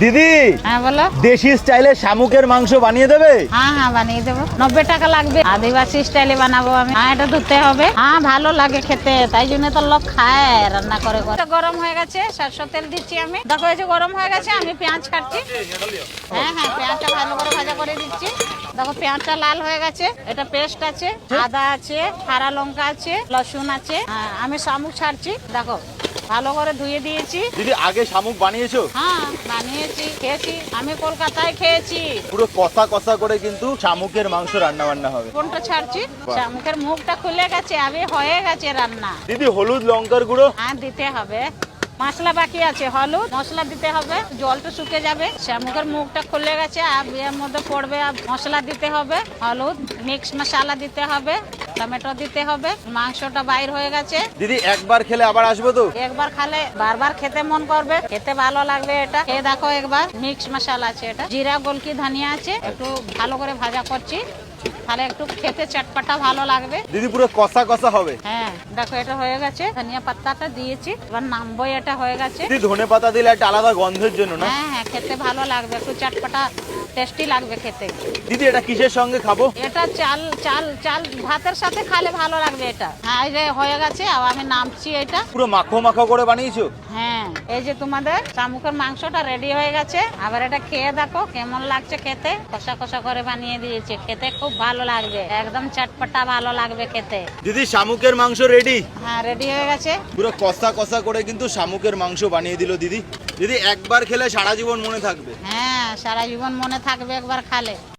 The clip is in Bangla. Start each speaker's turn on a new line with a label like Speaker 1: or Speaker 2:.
Speaker 1: দিদি,
Speaker 2: হ্যাঁ বলো।
Speaker 1: দেশি স্টাইলে শামুকের মাংস বানিয়ে দেবে?
Speaker 2: হ্যাঁ হ্যাঁ বানিয়ে দেবো, 90 টাকা লাগবে। আদিবাসী স্টাইলে বানাবো আমি। হ্যাঁ এটা ধুতে হবে। হ্যাঁ ভালো লাগে খেতে, তাই জন্য তো লোক খায় রান্না করে করে। গরম হয়ে গেছে, সরষের তেল দিচ্ছি আমি। দেখো এই যে গরম হয়ে গেছে, আমি পেঁয়াজ কাটছি। হ্যাঁ হ্যাঁ পেঁয়াজটা ভালো করে ভাজা করে দিচ্ছি। দেখো পেঁয়াজটা লাল হয়ে গেছে। এটা পেস্ট আছে, আদা আছে, খাড়া লঙ্কা আছে, রসুন আছে। হ্যাঁ আমি শামুক ছাড়ছি। দেখো ভালো করে ধুয়ে দিয়েছি।
Speaker 1: দিদি আগে শামুক বানিয়েছো?
Speaker 2: হ্যাঁ বানিয়েছি, খেয়েছি। আমি কলকাতায় খেয়েছি।
Speaker 1: পুরো কষা কষা করে কিন্তু শামুকের মাংস রান্না বান্না হবে।
Speaker 2: কোনটা ছাড়ছি? শামুকের মুখটা খুলে গেছে, আমি হয়ে গেছে রান্না।
Speaker 1: দিদি হলুদ লঙ্কার গুঁড়ো?
Speaker 2: হ্যাঁ দিতে হবে। মশলা বাকি আছে, হলুদ মশলা দিতে হবে, জলটা শুকে যাবে। শামুকের মুখটা খুলে গেছে, আর এর মধ্যে পড়বে আর মশলা দিতে হবে, হলুদ মিক্স মশলা দিতে হবে, টমেটো দিতে হবে। মাংসটা বাইর হয়ে গেছে।
Speaker 1: দিদি একবার খেলে আবার আসবো তো?
Speaker 2: একবার খালে বারবার খেতে মন করবে, খেতে ভালো লাগবে। এটা খেয়ে দেখো একবার। মিক্স মশলা আছে, এটা জিরা গোলকি ধনিয়া আছে। একটু ভালো করে ভাজা করছি, তাহলে একটু খেতে চটপটা ভালো লাগবে।
Speaker 1: দিদি পুরো কষা কষা হবে?
Speaker 2: হ্যাঁ দেখো এটা হয়ে গেছে, ধনিয়া পাতাটা দিয়েছি। এবার নামবো, এটা হয়ে গেছে।
Speaker 1: দিদি ধনে পাতা দিলে একটা আলাদা গন্ধের জন্য না?
Speaker 2: হ্যাঁ হ্যাঁ খেতে ভালো লাগবে, একটু চটপটা টেস্টি লাগবে খেতে।
Speaker 1: দিদি এটা কিসের সঙ্গে খাবো?
Speaker 2: এটা চাল চাল চাল ভাতের সাথে খালে ভালো লাগবে এটা। হ্যাঁ এই যে হয়ে গেছে, আর আমি নামছি। এটা
Speaker 1: পুরো মাখো মাখো করে বানিয়েছো?
Speaker 2: হ্যাঁ এই যে তোমাদের শামুকের মাংসটা রেডি হয়ে গেছে। আবার এটা খেয়ে দেখো কেমন লাগছে খেতে। কষা কষা করে বানিয়ে দিয়েছে, খেতে খুব ভালো লাগবে, একদম চটপটা ভালো লাগবে খেতে।
Speaker 1: দিদি শামুকের মাংস রেডি?
Speaker 2: হ্যাঁ রেডি হয়ে গেছে।
Speaker 1: পুরো কষা কষা করে কিন্তু শামুকের মাংস বানিয়ে দিল দিদি। দিদি একবার খেলে সারা জীবন মনে থাকবে।
Speaker 2: হ্যাঁ সারা জীবন মনে থাকবে একবার খালে।